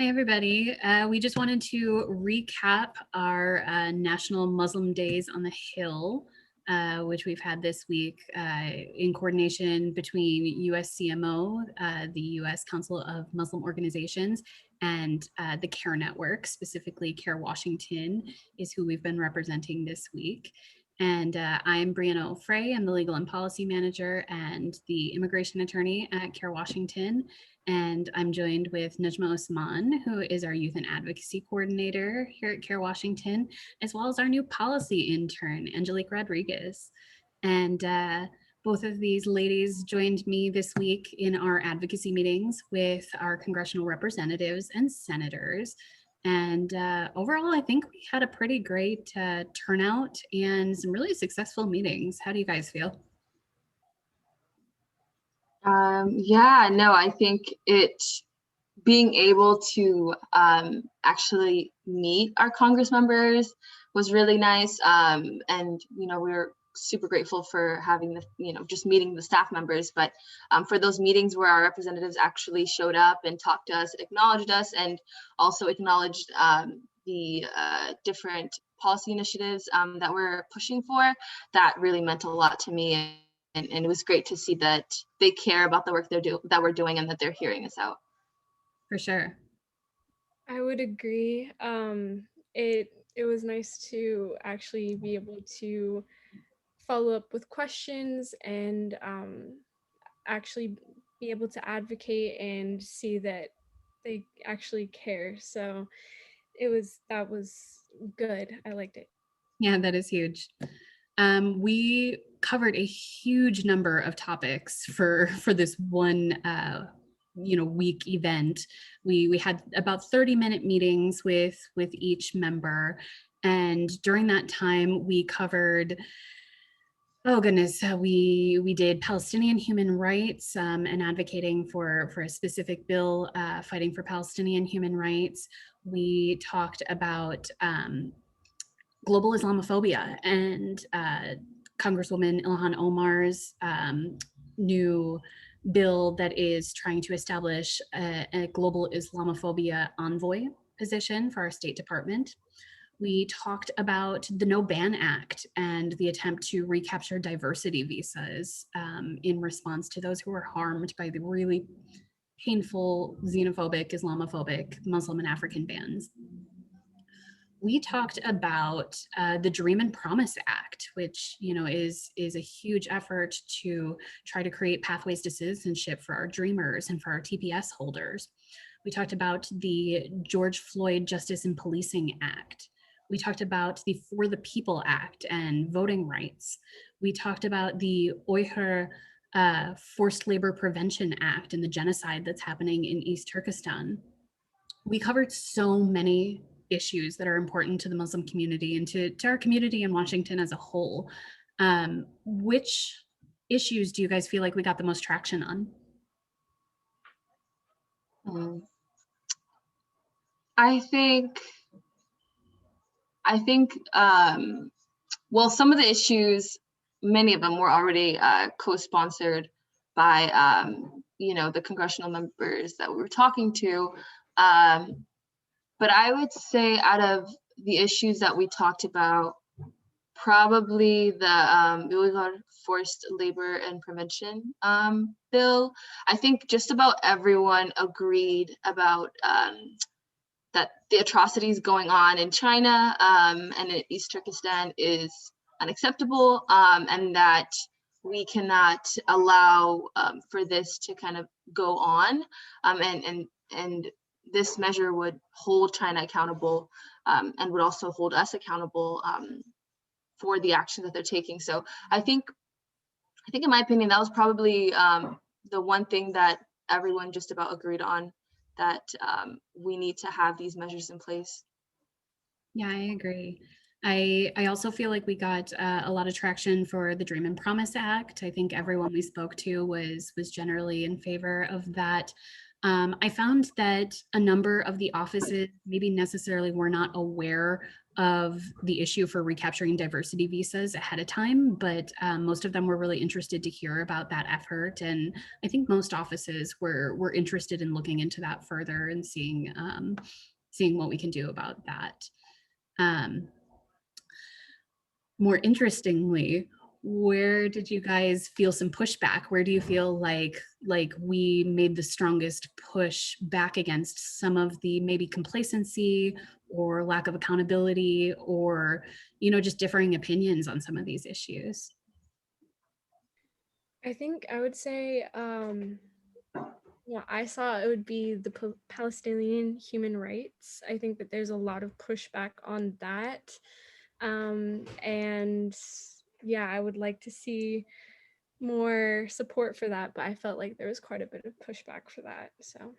Hi, everybody. We just wanted to recap our National Muslim Days on the Hill, which we've had this week in coordination between USCMO, the U.S. Council of Muslim Organizations, and the CAIR Network, specifically CAIR Washington, is who we've been representing this week. And I'm Brianna Auffray. I'm the Legal and Policy Manager and the Immigration Attorney at CAIR Washington. And I'm joined with Najma Osman, who is our Youth and Advocacy Coordinator here at CAIR Washington, as well as our new policy intern, Angelique Rodriguez. And both of these ladies joined me this week in our advocacy meetings with our congressional representatives and senators. And overall, I think we had a pretty great turnout and some really successful meetings. How do you guys feel? I think being able to actually meet our Congress members was really nice. And, we were super grateful for having just meeting the staff members, but for those meetings where our representatives actually showed up and talked to us, acknowledged us, and also acknowledged the different policy initiatives that we're pushing for, that really meant a lot to me. And it was great to see that they care about the work that we're doing and that they're hearing us out. For sure. I would agree. It was nice to actually be able to follow up with questions and actually be able to advocate and see that they actually care. So that was good. I liked it. Yeah, that is huge. We covered a huge number of topics for this one week event. We had about 30-minute meetings with each member, and during that time we covered, oh goodness, we did Palestinian human rights and advocating for a specific bill fighting for Palestinian human rights. We talked about global Islamophobia and Congresswoman Ilhan Omar's new bill that is trying to establish a global Islamophobia envoy position for our State Department. We talked about the No Ban Act and the attempt to recapture diversity visas in response to those who were harmed by the really painful xenophobic, Islamophobic, Muslim and African bans. We talked about the Dream and Promise Act, which is a huge effort to try to create pathways to citizenship for our dreamers and for our TPS holders. We talked about the George Floyd Justice and Policing Act. We talked about the For the People Act and voting rights. We talked about the Uyghur Forced Labor Prevention Act and the genocide that's happening in East Turkestan. We covered so many issues that are important to the Muslim community and to our community in Washington as a whole. Which issues do you guys feel like we got the most traction on? I think well, some of the issues, many of them were already co-sponsored by the congressional members that we were talking to. But I would say out of the issues that we talked about, probably the Forced Labor and Prevention bill. I think just about everyone agreed about that the atrocities going on in China and in East Turkestan is unacceptable, and that we cannot allow for this to kind of go on, and this measure would hold China accountable and would also hold us accountable for the action that they're taking. So I think in my opinion, that was probably the one thing that everyone just about agreed on, that we need to have these measures in place. Yeah, I agree. I also feel like we got a lot of traction for the Dream and Promise Act. I think everyone we spoke to was generally in favor of that. I found that a number of the offices maybe necessarily were not aware of the issue for recapturing diversity visas ahead of time, but most of them were really interested to hear about that effort. And I think most offices were interested in looking into that further and seeing what we can do about that. More interestingly, where did you guys feel some pushback? Where do you feel like we made the strongest push back against some of the maybe complacency or lack of accountability, or, you know, just differing opinions on some of these issues? I think I would say, I saw it would be the Palestinian human rights. I think that there's a lot of pushback on that. And yeah, I would like to see more support for that, but I felt like there was quite a bit of pushback for that. So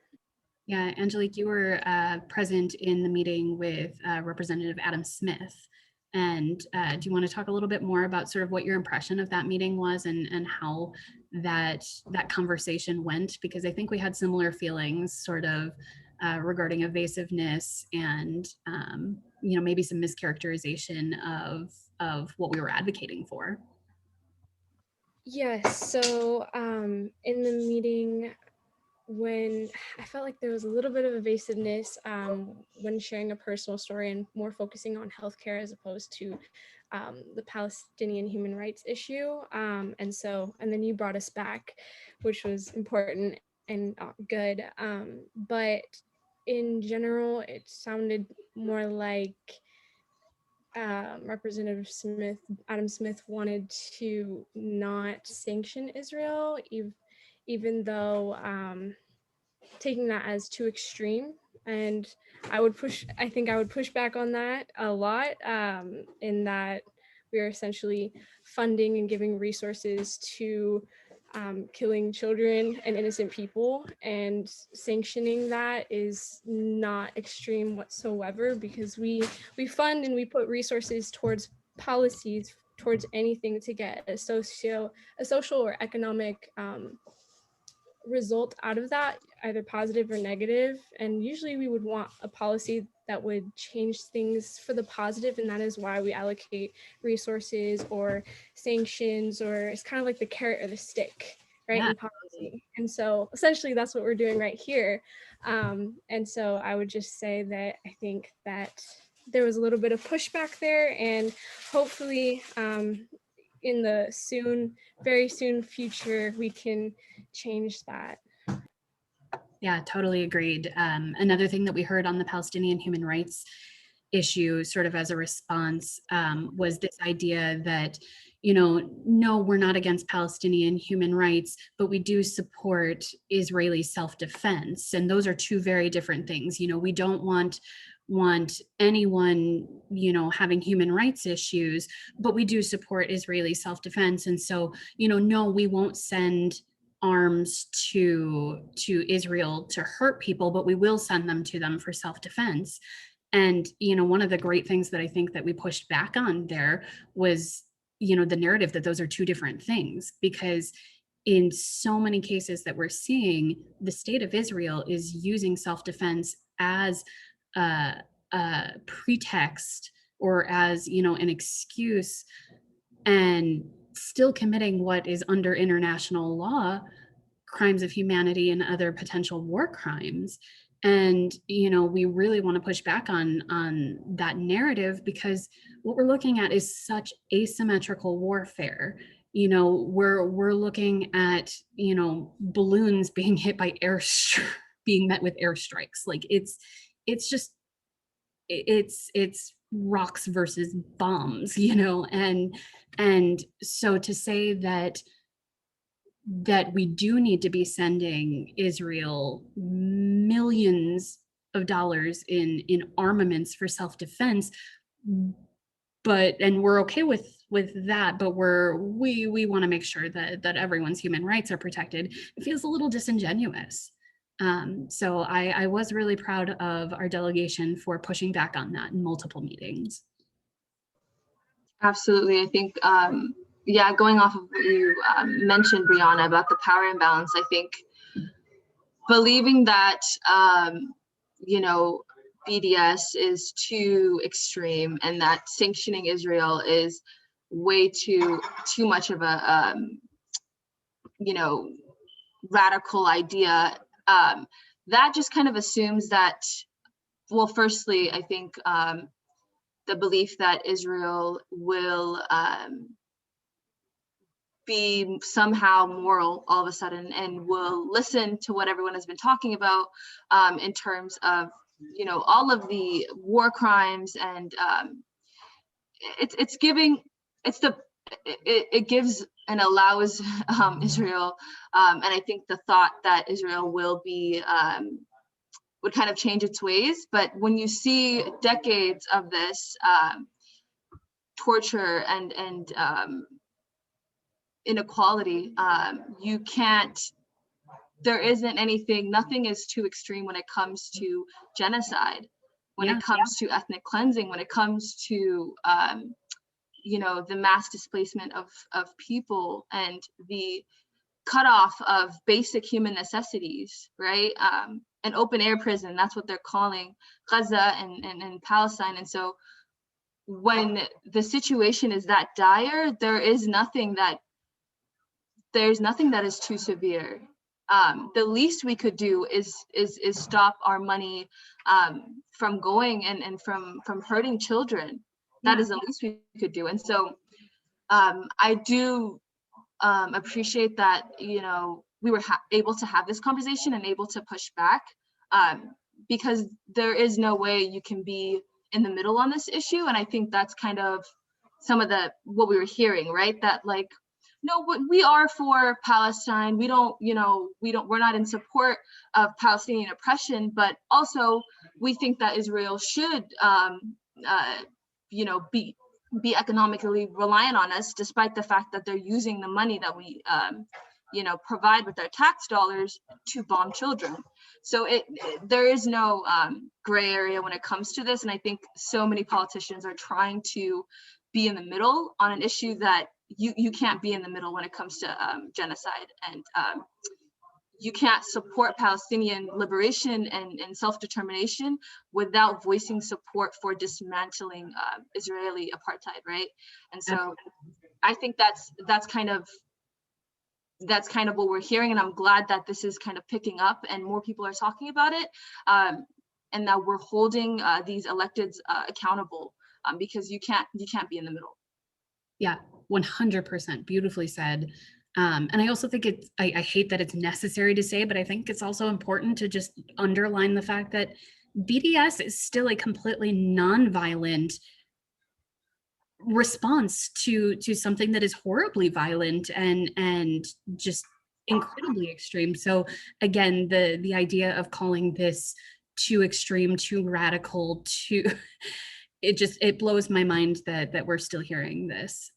Yeah, Angelique, you were present in the meeting with Representative Adam Smith. And do you want to talk a little bit more about sort of what your impression of that meeting was, and how that conversation went? Because I think we had similar feelings sort of regarding evasiveness and, you know, maybe some mischaracterization of what we were advocating for. yes, so in the meeting, when I felt like there was a little bit of evasiveness when sharing a personal story and more focusing on healthcare as opposed to the Palestinian human rights issue. And then you brought us back, which was important and good. But in general, it sounded more like Representative Adam Smith wanted to not sanction Israel, even though taking that as too extreme. And I think I would push back on that a lot, in that we are essentially funding and giving resources to killing children and innocent people, and sanctioning that is not extreme whatsoever, because we fund and we put resources towards policies, towards anything to get a social or economic result out of that, either positive or negative. And usually we would want a policy that would change things for the positive, and that is why we allocate resources or sanctions, or it's kind of like the carrot or the stick, right? Yeah. In policy. And so essentially that's what we're doing right here. And so I would just say that I think that there was a little bit of pushback there, and hopefully in the very soon future, we can change that. Yeah, totally agreed. Another thing that we heard on the Palestinian human rights issue, sort of as a response, was this idea that, you know, no, we're not against Palestinian human rights, but we do support Israeli self-defense. And those are two very different things. You know, we don't want anyone, you know, having human rights issues, but we do support Israeli self-defense. And so, you know, no, we won't send arms to Israel to hurt people, but we will send them to them for self-defense. And, you know, one of the great things that I think that we pushed back on there was, you know, the narrative that those are two different things, because in so many cases that we're seeing, the state of Israel is using self-defense as a pretext, or as, you know, an excuse, and still committing what is under international law, crimes of humanity and other potential war crimes. And, you know, we really want to push back on that narrative, because what we're looking at is such asymmetrical warfare. You know, we're looking at, you know, balloons being hit by being met with airstrikes. Like it's rocks versus bombs, you know, and so to say that we do need to be sending Israel millions of dollars in armaments for self-defense, and we're okay with that, but we want to make sure that everyone's human rights are protected, it feels a little disingenuous. So I was really proud of our delegation for pushing back on that in multiple meetings. Absolutely. I think, yeah, going off of what you mentioned, Brianna, about the power imbalance, I think believing that, you know, BDS is too extreme and that sanctioning Israel is way too much of a you know, radical idea. That just kind of assumes that, well, firstly, I think the belief that Israel will be somehow moral all of a sudden and will listen to what everyone has been talking about in terms of, you know, all of the war crimes, and it gives and allows Israel, and I think the thought that Israel will be would kind of change its ways. But when you see decades of this torture and inequality, you can't, there isn't anything, nothing is too extreme when it comes to genocide, when it comes to ethnic cleansing, when it comes to you know, the mass displacement of people and the cutoff of basic human necessities, right? An open air prison, that's what they're calling Gaza and Palestine. And so when the situation is that dire, there's nothing that is too severe. The least we could do is stop our money from going and from hurting children. That is the least we could do. And so I do appreciate that, you know, we were able to have this conversation and able to push back, because there is no way you can be in the middle on this issue. And I think that's kind of some of what we were hearing, right? That like, no, we are for Palestine. We don't, you know, we're not in support of Palestinian oppression, but also we think that Israel should, you know, be economically reliant on us, despite the fact that they're using the money that we, you know, provide with their tax dollars to bomb children. So there is no gray area when it comes to this. And I think so many politicians are trying to be in the middle on an issue that you can't be in the middle when it comes to genocide. And you can't support Palestinian liberation and self-determination without voicing support for dismantling Israeli apartheid, right? And so I think that's kind of what we're hearing, and I'm glad that this is kind of picking up and more people are talking about it, and that we're holding these electeds accountable, because you can't be in the middle. Yeah, 100%, beautifully said. And I also think I hate that it's necessary to say, but I think it's also important to just underline the fact that BDS is still a completely nonviolent response to something that is horribly violent and just incredibly extreme. So again, the idea of calling this too extreme, too radical, too it blows my mind that we're still hearing this.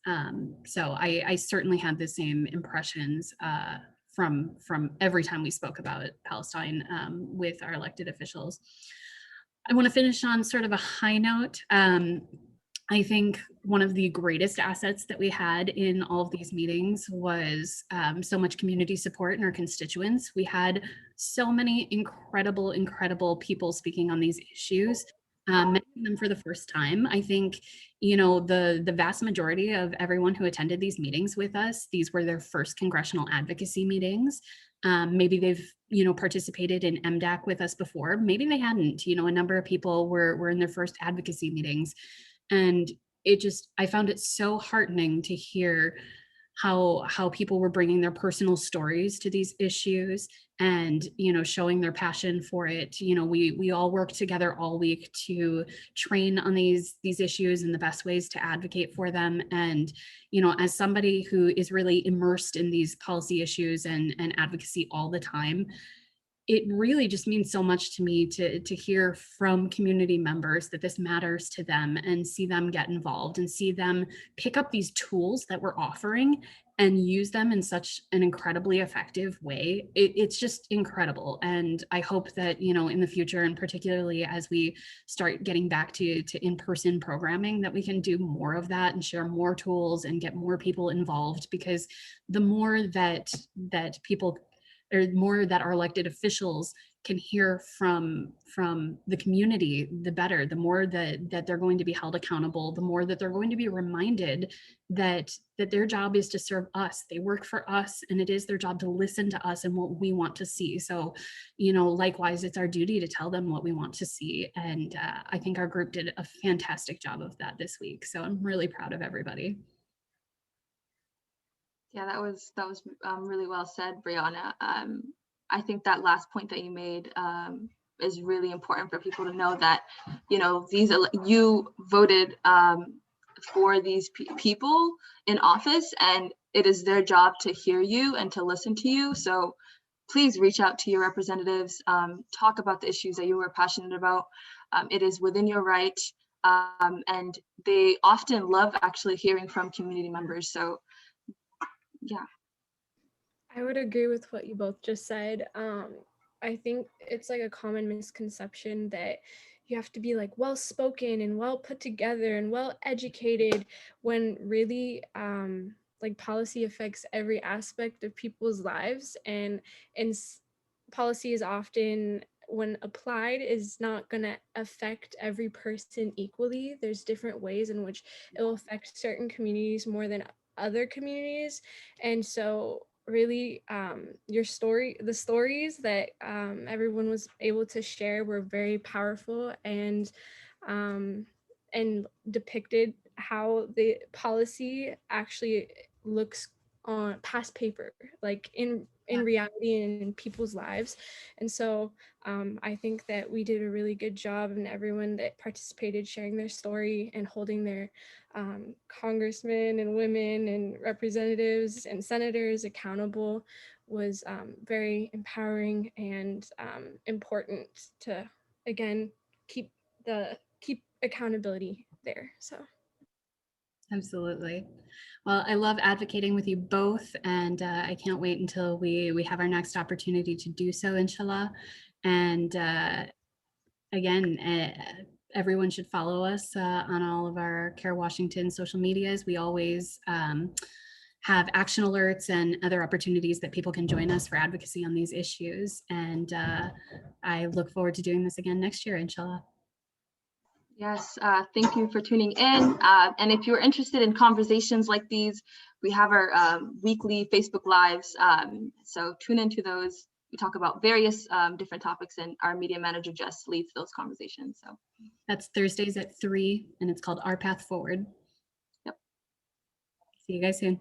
So I certainly had the same impressions from every time we spoke about Palestine with our elected officials. I want to finish on sort of a high note. I think one of the greatest assets that we had in all of these meetings was so much community support in our constituents. We had so many incredible people speaking on these issues. Many of them for the first time. I think, you know, the vast majority of everyone who attended these meetings with us, these were their first congressional advocacy meetings. Maybe they've, you know, participated in MDAC with us before. Maybe they hadn't. You know, a number of people were in their first advocacy meetings. And I found it so heartening to hear how people were bringing their personal stories to these issues and, you know, showing their passion for it. You know, we all work together all week to train on these issues and the best ways to advocate for them. And, you know, as somebody who is really immersed in these policy issues and advocacy all the time, it really just means so much to me to hear from community members that this matters to them and see them get involved and see them pick up these tools that we're offering and use them in such an incredibly effective way. It's just incredible. And I hope that, you know, in the future, and particularly as we start getting back to in-person programming, that we can do more of that and share more tools and get more people involved, because the more that people, or more that our elected officials can hear from the community, the better. The more that they're going to be held accountable, the more that they're going to be reminded that their job is to serve us. They work for us, and it is their job to listen to us and what we want to see. So, likewise, it's our duty to tell them what we want to see. And I think our group did a fantastic job of that this week. So I'm really proud of everybody. Yeah, that was really well said, Brianna. I think that last point that you made is really important for people to know that, you voted for these people in office, and it is their job to hear you and to listen to you. So please reach out to your representatives, talk about the issues that you are passionate about. It is within your right, and they often love actually hearing from community members. So yeah. I would agree with what you both just said. I think it's like a common misconception that you have to be like well spoken and well put together and well educated, when really like policy affects every aspect of people's lives, and policy is often, when applied, is not going to affect every person equally. There's different ways in which it will affect certain communities more than other communities. And so really the stories that everyone was able to share were very powerful, and depicted how the policy actually looks on past paper, like in reality and in people's lives. And so I think that we did a really good job, and everyone that participated sharing their story and holding their congressmen and women and representatives and senators accountable was very empowering and important to, again, keep accountability there. So Absolutely. Well, I love advocating with you both, and I can't wait until we have our next opportunity to do so, inshallah. And again, everyone should follow us on all of our CAIR Washington social medias. We always have action alerts and other opportunities that people can join us for advocacy on these issues. And I look forward to doing this again next year, inshallah. Yes, thank you for tuning in. And if you're interested in conversations like these, we have our weekly Facebook Lives. So tune into those. We talk about various different topics, and our media manager just leads those conversations. So that's Thursdays at 3, and it's called Our Path Forward. Yep. See you guys soon.